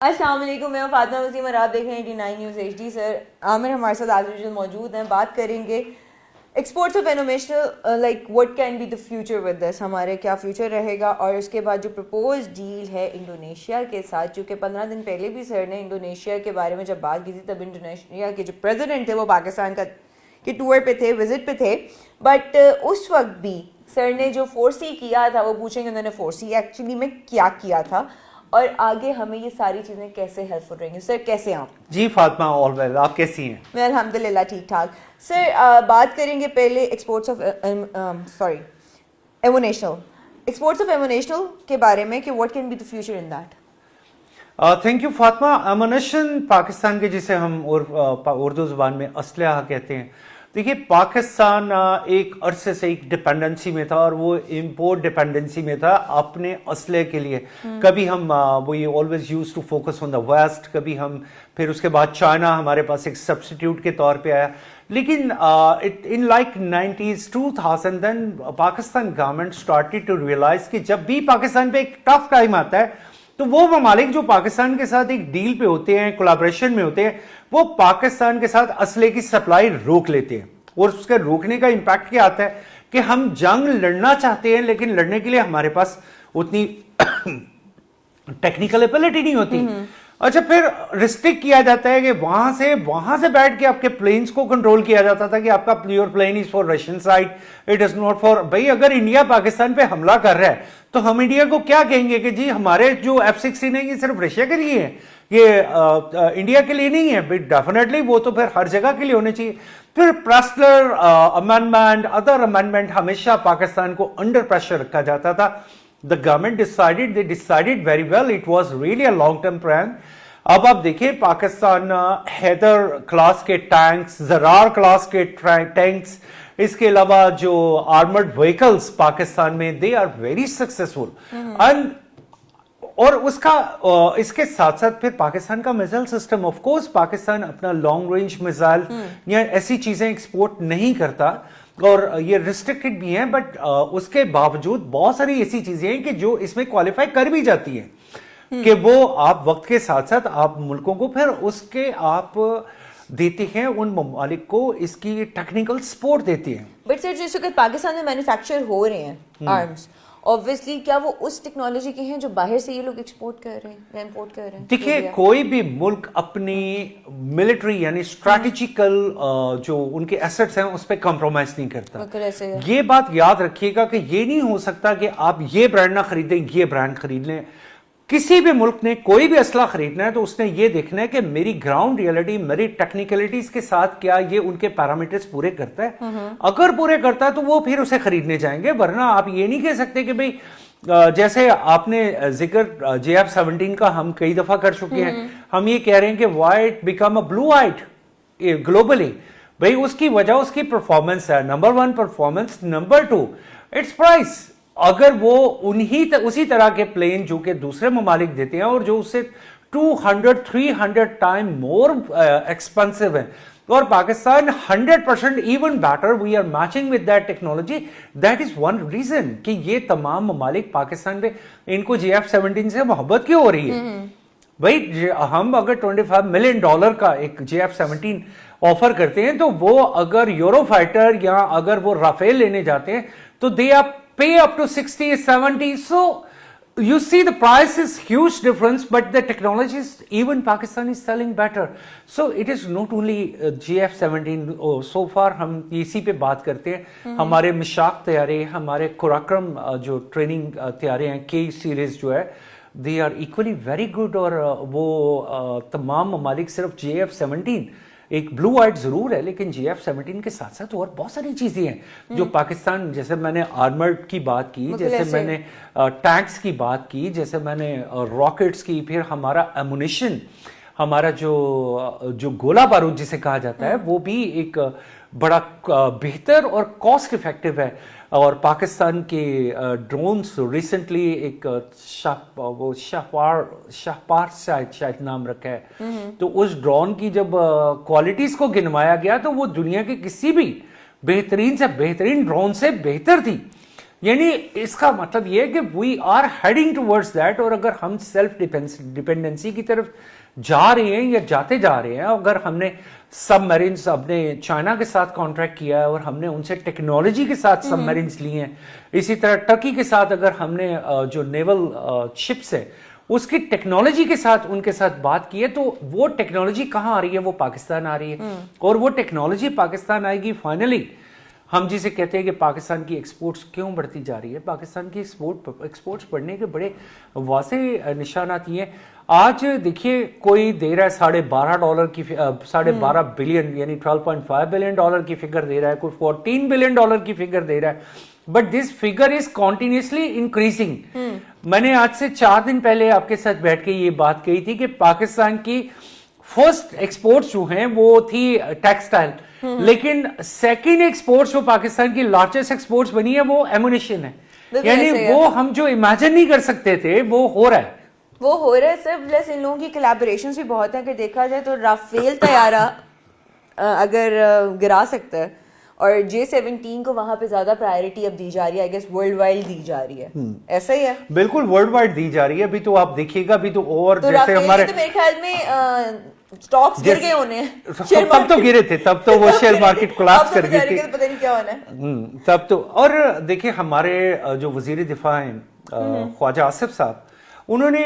السلام علیکم، میں فاطمہ وسیم اور آپ دیکھ رہے ہیں 89 نیوز ایچ ڈی. سر عامر ہمارے ساتھ آج موجود ہیں. بات کریں گے exports of innovational, like what can be the future with this, ہمارے کیا فیوچر رہے گا. اور اس کے بعد جو پرپوز ڈیل ہے انڈونیشیا کے ساتھ، چونکہ 15 دن پہلے بھی سر نے انڈونیشیا کے بارے میں جب بات کی تھی تب انڈونیشیا کے جو پریزیڈنٹ تھے وہ پاکستان کے ٹور پہ تھے، وزٹ پہ تھے. بٹ اس وقت بھی سر نے جو فورسی کیا تھا، وہ پوچھیں گے انہوں نے فورسی ایکچولی میں کیا کیا تھا اور آگے ہمیں یہ ساری چیزیں کیسے ہیلپ فل رہیں گی. سر کیسے آپ؟ جی فاطمہ آل ویل، آپ کیسی ہیں؟ میں الحمدللہ ٹھیک ٹھاک. سر بات کریں گے پہلے ایکسپورٹس آف ایمونیشنل کے بارے میں کہ what can be the future in that. Thank you Fatima. Ammunition Pakistan کے جسے ہم اردو زبان میں اسلحہ کہتے ہیں. دیکھیے پاکستان ایک عرصے سے ایک ڈپینڈنسی میں تھا اور وہ امپورٹ ڈپینڈنسی میں تھا اپنے اسلحے کے لیے. کبھی ہم we always use to focus on the west, کبھی ہم پھر اس کے بعد چائنا ہمارے پاس ایک سبسٹیٹیوٹ کے طور پہ آیا. لیکن in like 90s 2000 then Pakistan government started to realise کہ جب بھی پاکستان پہ ایک ٹف ٹائم آتا ہے تو وہ ممالک جو پاکستان کے ساتھ ایک ڈیل پہ ہوتے ہیں، کولیبریشن میں ہوتے ہیں، وہ پاکستان کے ساتھ اسلحے کی سپلائی روک لیتے ہیں. اور اس کے روکنے کا امپیکٹ کیا آتا ہے کہ ہم جنگ لڑنا چاہتے ہیں لیکن لڑنے کے لیے ہمارے پاس اتنی ٹیکنیکل ایبلٹی نہیں ہوتی. اچھا پھر ریسٹرکٹ کیا جاتا ہے کہ وہاں سے بیٹھ کے آپ کے پلینز کو کنٹرول کیا جاتا تھا کہ آپ کا your plan is for Russian side, it is not for. بھائی اگر انڈیا پاکستان پہ حملہ کر رہا ہے تو ہم انڈیا کو کیا کہیں گے کہ جی ہمارے جو F-16 ہیں یہ صرف رشیا کے لیے ہیں، یہ انڈیا کے لیے نہیں ہے. بٹ ڈیفینیٹلی وہ تو پھر ہر جگہ کے لیے ہونے چاہیے. پھر پریسلر امینڈمنٹ، ادر امینڈمنٹ، ہمیشہ پاکستان کو انڈر پریشر رکھا جاتا تھا. The government decided very well. It was really a long term plan. اب آپ دیکھیں پاکستان حیدر کلاس کے ٹینکس، زرار کلاس کے ٹینکس، اس کے علاوہ جو آرمرڈ وہیکلز پاکستان میں دے آر ویری سکسیسفل. اور اس کے ساتھ ساتھ پھر پاکستان کا missile system, of course Pakistan اپنا لانگ رینج میزائل یا ایسی چیزیں ایکسپورٹ نہیں کرتا اور یہ ریسٹرکٹڈ بھی ہیں. بٹ اس کے باوجود بہت ساری ایسی چیزیں ہیں کہ جو اس میں کوالیفائی کر بھی جاتی ہیں کہ وہ آپ وقت کے ساتھ ساتھ آپ ملکوں کو پھر اس کے آپ دیتے ہیں، ان ممالک کو اس کی ٹیکنیکل سپورٹ دیتے ہیں. بٹ سر جس وقت پاکستان میں مینوفیکچر ہو رہے ہیں آرمز، obviously کیا وہ اس ٹیکنالوجی کے ہیں جو باہر سے یہ لوگ ایکسپورٹ کر رہے ہیں یا امپورٹ کر رہے ہیں؟ دیکھیے کوئی بھی ملک اپنی ملٹری یعنی اسٹریٹجیکل جو ان کے ایسٹس ہیں اس پہ کمپرومائز نہیں کرتا. یہ بات یاد رکھیے گا کہ یہ نہیں ہو سکتا کہ آپ یہ برانڈ نہ خریدیں یہ برانڈ خرید لیں. کسی بھی ملک نے کوئی بھی اسلحہ خریدنا ہے تو اس نے یہ دیکھنا ہے کہ میری گراؤنڈ ریئلٹی، میری ٹیکنیکلٹیز کے ساتھ کیا یہ ان کے پیرامیٹرز پورے کرتا ہے. اگر پورے کرتا ہے تو وہ پھر اسے خریدنے جائیں گے. ورنہ آپ یہ نہیں کہہ سکتے کہ بھئی جیسے آپ نے ذکر JF-17 کا ہم کئی دفعہ کر چکے ہیں، ہم یہ کہہ رہے ہیں کہ white become a blue white globally. بھئی اس کی وجہ اس کی پرفارمنس ہے. Number 1 performance, number 2 it's price. اگر وہ اسی طرح کے پلین جو کہ دوسرے ممالک دیتے ہیں اور جو اس سے 200-300 ٹائم مور ایکسپینسو ہے اور Pakistan 100% even better, we are matching with that technology. That is one reason کہ یہ تمام ممالک پاکستان پہ ان کو JF-17 سے محبت کیوں ہو رہی ہے. بھائی ہم اگر $25 ملین کا ایک JF-17 آفر کرتے ہیں تو وہ اگر یورو فائٹر یا اگر وہ رافیل لینے جاتے ہیں تو they are pay up to 60-70. So you see the price is huge difference, but the technology is, even Pakistan is selling better. So it is not only JF-17. So far ہم اسی پہ بات کرتے ہیں. ہمارے مشاق طیارے، ہمارے قراقرم جو ٹریننگ طیارے ہیں K سیریز جو ہے they are equally very good. اور وہ تمام ممالک صرف JF-17 ایک بلو وائٹ ضرور ہے لیکن JF-17 کے ساتھ ساتھ اور بہت ساری چیزیں ہیں جو پاکستان، جیسے میں نے آرمرڈ کی بات کی، جیسے میں نے ٹینکس کی بات کی، جیسے میں نے راکٹس کی، پھر ہمارا ایمونیشن، ہمارا جو گولہ بارود جسے کہا جاتا ہے وہ بھی ایک بڑا بہتر اور کاسٹ افیکٹو ہے. اور پاکستان کے ڈرونز ریسنٹلی ایک شاہپار شاید نام رکھا ہے، تو اس ڈرون کی جب کوالٹیز کو گنوایا گیا تو وہ دنیا کے کسی بھی بہترین سے بہترین ڈرون سے بہتر تھی. یعنی اس کا مطلب یہ ہے کہ we are heading towards that, اور اگر ہم سیلف ڈیپینڈنسی کی طرف جا رہے ہیں یا جاتے جا رہے ہیں, اگر ہم نے سب میرینز اپنے چائنا کے ساتھ کانٹریکٹ کیا ہے اور ہم نے ان سے ٹیکنالوجی کے ساتھ سب میرینز لی ہیں, اسی طرح ٹرکی کے ساتھ اگر ہم نے جو نیول شپس ہے اس کی ٹیکنالوجی کے ساتھ ان کے ساتھ بات کی ہے, تو وہ ٹیکنالوجی کہاں آ رہی ہے؟ وہ پاکستان آ رہی ہے, اور وہ ٹیکنالوجی پاکستان آئے گی فائنلی. ہم جسے کہتے ہیں کہ پاکستان کی ایکسپورٹس کیوں بڑھتی جا رہی ہے, پاکستان کی ایکسپورٹس بڑھنے کے بڑے واضح نشانات یہ ہیں. آج دیکھیے کوئی دے رہا ہے $12.5 کی $12 بلین یعنی $12.5 بلین کی فگر دے رہا ہے, کوئی $14 بلین کی فگر دے رہا ہے, but this figure is continuously increasing. میں نے آج سے 4 دن پہلے آپ کے ساتھ بیٹھ کے یہ بات کہی تھی کہ پاکستان کی فرسٹ ایکسپورٹس جو ہیں وہ تھی ٹیکسٹائل, لیکن سیکنڈ ایکسپورٹس جو پاکستان کی لارجسٹ ایکسپورٹس بنی ہے وہ ایمونیشن ہے. یعنی وہ ہم جو امیجن نہیں کر سکتے تھے وہ ہو رہا ہے سر. پلس ان لوگوں کی کولیبوریشنز بھی بہت ہیں. کہ دیکھا جائے تو رافیل طیارہ اگر گرا سکتا ہے, اور J-17 کو وہاں پہ زیادہ پرائیورٹی اب دی جا رہی ہے, آئی گیس ورلڈ وائڈ دی جا رہی ہے. ایسا ہی ہے, بالکل ورلڈ وائڈ دی جا رہی ہے. ابھی تو آپ دیکھیے گا, ابھی تو اور جیسے ہمارے میرے خیال میں سٹاکس گر گئے ہونے ہیں, تب تو گرے تھے, تب تو وہ شیئر مارکیٹ کولیپس کر گئی تھی, پتہ نہیں کیا ہونا ہے تب تو. اور دیکھیں ہمارے جو وزیر دفاع ہیں خواجہ آصف صاحب, انہوں نے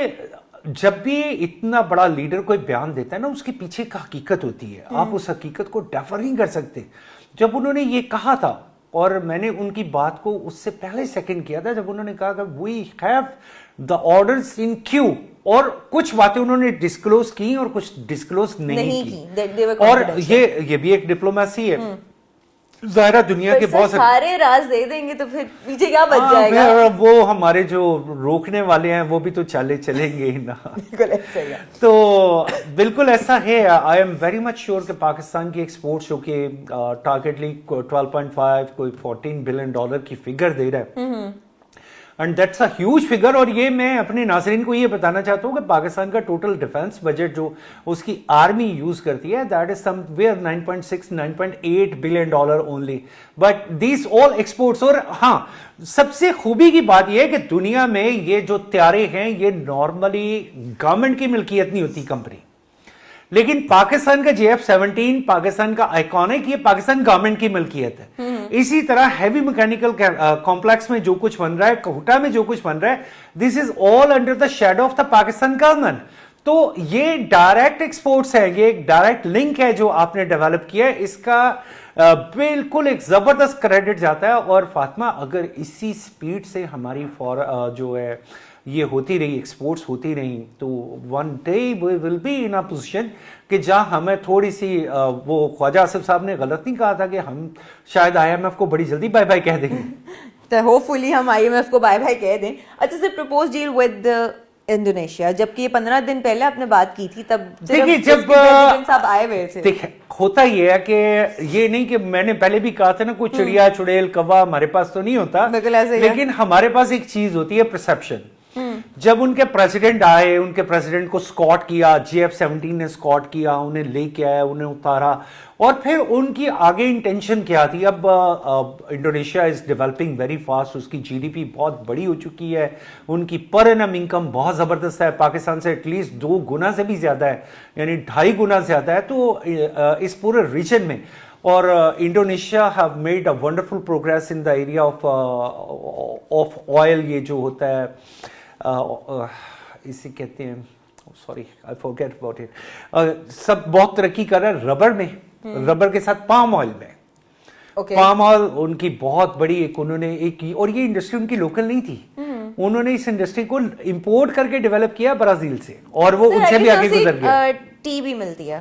جب بھی اتنا بڑا لیڈر کوئی بیان دیتا ہے نا, اس کے پیچھے ایک حقیقت ہوتی ہے, آپ اس حقیقت کو ڈیفر نہیں کر سکتے. جب انہوں نے یہ کہا تھا, اور میں نے ان کی بات کو اس سے پہلے سیکنڈ کیا تھا, جب انہوں نے کہا کہ وی ہیو دا آرڈرز ان کیو, اور کچھ باتیں انہوں نے ڈسکلوز کی اور کچھ ڈسکلوز نہیں کی, اور یہ بھی ایک ڈپلومیسی ہے. ظاہرہ دنیا کے بہت سارے راز دے دیں گے تو پھر پیچھے کیا بچ جائے گا. وہ ہمارے جو روکنے والے ہیں وہ بھی تو چلیں گے ہی نا. تو بالکل ایسا ہے. I am very much sure کہ پاکستان کی ایکسپورٹس جو کہ ٹارگیٹلی 12.5 کوئی $14 بلین کی فگر دے رہا ہے, and that's a huge figure. اور یہ میں اپنے ناظرین کو یہ بتانا چاہتا ہوں کہ پاکستان کا ٹوٹل ڈیفنس بجٹ جو اس کی آرمی یوز کرتی ہے, that is some where 9.6-9.8 billion dollar only, but these all exports. اور ہاں, سب سے خوبی کی بات یہ ہے کہ دنیا میں یہ جو طیارے ہیں یہ نارملی گورنمنٹ کی ملکیت نہیں ہوتی کمپنی, لیکن پاکستان کا JF-17 پاکستان کا آئیکونک, یہ پاکستان گورنمنٹ کی ملکیت ہے. اسی طرح ہیوی میکینیکل کمپلیکس میں جو کچھ بن رہا ہے, کوٹا میں جو کچھ بن رہا ہے, this is all under the shadow of the Pakistan government. تو یہ ڈائریکٹ ایکسپورٹس ہے, یہ ایک ڈائریکٹ لنک ہے جو آپ نے ڈیولپ کیا ہے, اس کا بالکل ایک زبردست کریڈٹ جاتا ہے. اور فاطمہ, اگر اسی سپیڈ سے ہماری جو ہے یہ ہوتی رہی, ایکسپورٹس ہوتی رہی, تو one day we will be in a position کہ جہاں ہمیں تھوڑی سی, وہ خواجہ آصف صاحب نے غلط نہیں کہا تھا کہ ہم شاید IMF کو بڑی جلدی بائے بائے کہہ دیں گے. تو ہوپ فلی ہم IMF کو بائے بائے کہہ دیں. اچھا سر, پرپوز ڈیل ود انڈونیشیا, جبکہ یہ 15 دن پہلے آپ نے بات کی تھی, تب دیکھیے جب صاحب آئے ہوئے تھے. ہوتا یہ ہے کہ یہ نہیں کہ میں نے پہلے بھی کہا تھا نا, کوئی چڑیا چڑیل کوا ہمارے پاس تو نہیں ہوتا, لیکن ہمارے پاس ایک چیز ہوتی ہے پرسپشن. جب ان کے پریزیڈنٹ آئے, ان کے پریزیڈنٹ کو اسکاٹ کیا, JF-17 نے اسکاٹ کیا, انہیں لے کے آیا, انہیں اتارا, اور پھر ان کی آگے انٹینشن کیا تھی. اب Indonesia is developing very fast, اس کی GDP بہت بڑی ہو چکی ہے, ان کی پر اینم انکم بہت زبردست ہے, پاکستان سے ایٹ لیسٹ 2 گنا سے بھی زیادہ ہے, یعنی 2.5 گنا زیادہ ہے. تو اس پورے ریجن میں, اور Indonesia have made a wonderful progress in the area of oil. یہ جو ہوتا ہے اسے کہتے ہیں, sorry I forget about it, سب بہت ترقی کر رہا ہے ربر میں, ربر کے ساتھ پام آئل میں. پام آئل ان کی بہت بڑی ایک انہوں نے ایک, اور یہ انڈسٹری ان کی لوکل نہیں تھی, انہوں نے اس انڈسٹری کو امپورٹ کر کے ڈیولپ کیا برازیل سے, اور وہ ان سے بھی آگے گزر گیا. ٹی بھی ملتی ہے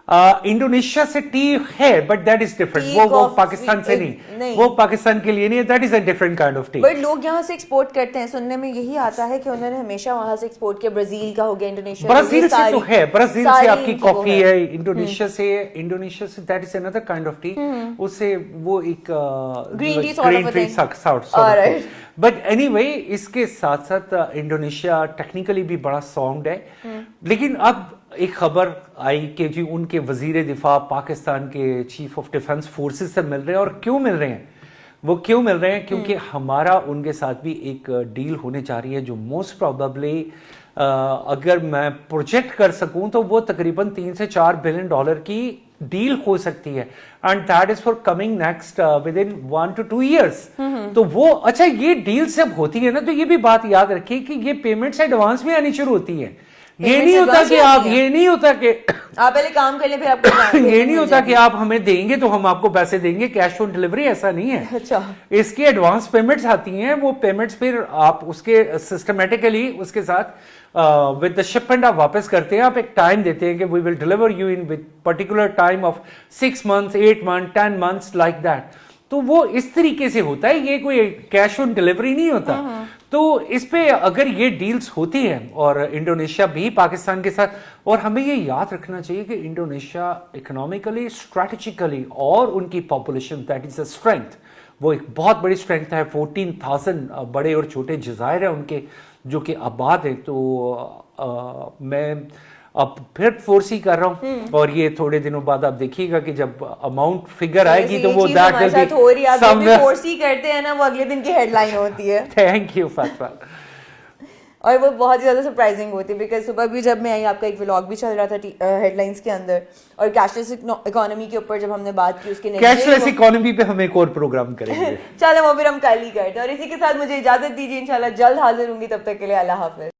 انڈونیشیا سے, ٹی ہے بٹ دیٹ از ڈفرنٹ, وہ پاکستان سے نہیں, وہ پاکستان کے لیے نہیں, that is a different kind of T. But لوگ یہاں سے ایکسپورٹ کرتے ہیں, سننے میں یہی آتا ہے کہ انہوں نے ہمیشہ وہاں سے ایکسپورٹ کیا. برازیل کا ہو گیا, انڈونیشیا, برازیل سے تو ہے, برازیل سے آپ کی کافی ہے, انڈونیشیا سے that is another kind of tea, اس سے وہ ایک green tea sort. But anyway, اس کے ساتھ ساتھ انڈونیشیا ٹیکنیکلی بھی بڑا ساؤنڈ ہے. لیکن اب ایک خبر آئی کہ جی ان کے وزیر دفاع پاکستان کے چیف آف ڈیفنس فورسز سے مل رہے ہیں, اور کیوں مل رہے ہیں, وہ کیوں مل رہے ہیں؟ کیونکہ ہمارا ان کے ساتھ بھی ایک ڈیل ہونے جا رہی ہے جو موسٹ پروبیبلی اگر میں پروجیکٹ کر سکوں تو وہ تقریباً 3 سے 4 بلین ڈالر کی ڈیل ہو سکتی ہے and that is for coming next with in 1 to 2 years. تو وہ اچھا یہ ڈیل جب ہوتی ہے نا تو یہ بھی بات یاد رکھیے کہ یہ پیمنٹس ایڈوانس میں آنی شروع ہوتی ہے. یہ نہیں ہوتا کہ آپ آپ پہلے کام کر لیں پھر آپ کو یہ نہیں ہوتا کہ آپ ہمیں دیں گے تو ہم آپ کو پیسے دیں گے کیش آن ڈلیوری, ایسا نہیں ہے. اچھا اس کی ایڈوانس پیمنٹس آتی ہیں, وہ پیمنٹس پھر آپ اس کے سسٹمیٹیکلی اس کے ساتھ ود دا شپمنٹ آپ واپس کرتے ہیں. آپ ایک ٹائم دیتے ہیں کہ we will deliver you in with particular time of 6 months 8 months 10 months like that. تو وہ اس طریقے سے ہوتا ہے, یہ کوئی کیش آن ڈلیوری نہیں ہوتا. تو اس پہ اگر یہ ڈیلز ہوتی ہیں اور انڈونیشیا بھی پاکستان کے ساتھ, اور ہمیں یہ یاد رکھنا چاہیے کہ انڈونیشیا اکنامکلی اسٹریٹجیکلی اور ان کی population that is a strength, وہ ایک بہت بڑی اسٹرینتھ ہے. 14,000 بڑے اور چھوٹے جزائر ہیں ان کے جو کہ آباد ہیں. تو میں اب پھر فورس ہی کر رہا ہوں اور یہ تھوڑے دنوں بعد آپ دیکھیے گا کہ جب اماؤنٹ فگر آئے گی تو وہ فورس ہی کرتے ہیں نا, وہ اگلے دن کی ہیڈ لائن ہوتی ہے. Thank you Fatima. اور وہ بہت زیادہ سرپرائزنگ ہوتی ہے بیکاز صبح بھی جب میں آئی آپ کا ایک ولاگ بھی چل رہا تھا ہیڈ لائنس کے اندر, اور کیش لیس اکانومی کے اوپر جب ہم نے بات کی اس کے کیش لیس اکانومی پہ ہم ایک اور پروگرام کریں گے. چلیں وہ پھر ہم کل ہی کرتے ہیں. اور اسی کے ساتھ مجھے اجازت دیجیے, انشاءاللہ جلد حاضر ہوں گی, تب تک کے لیے اللہ حافظ.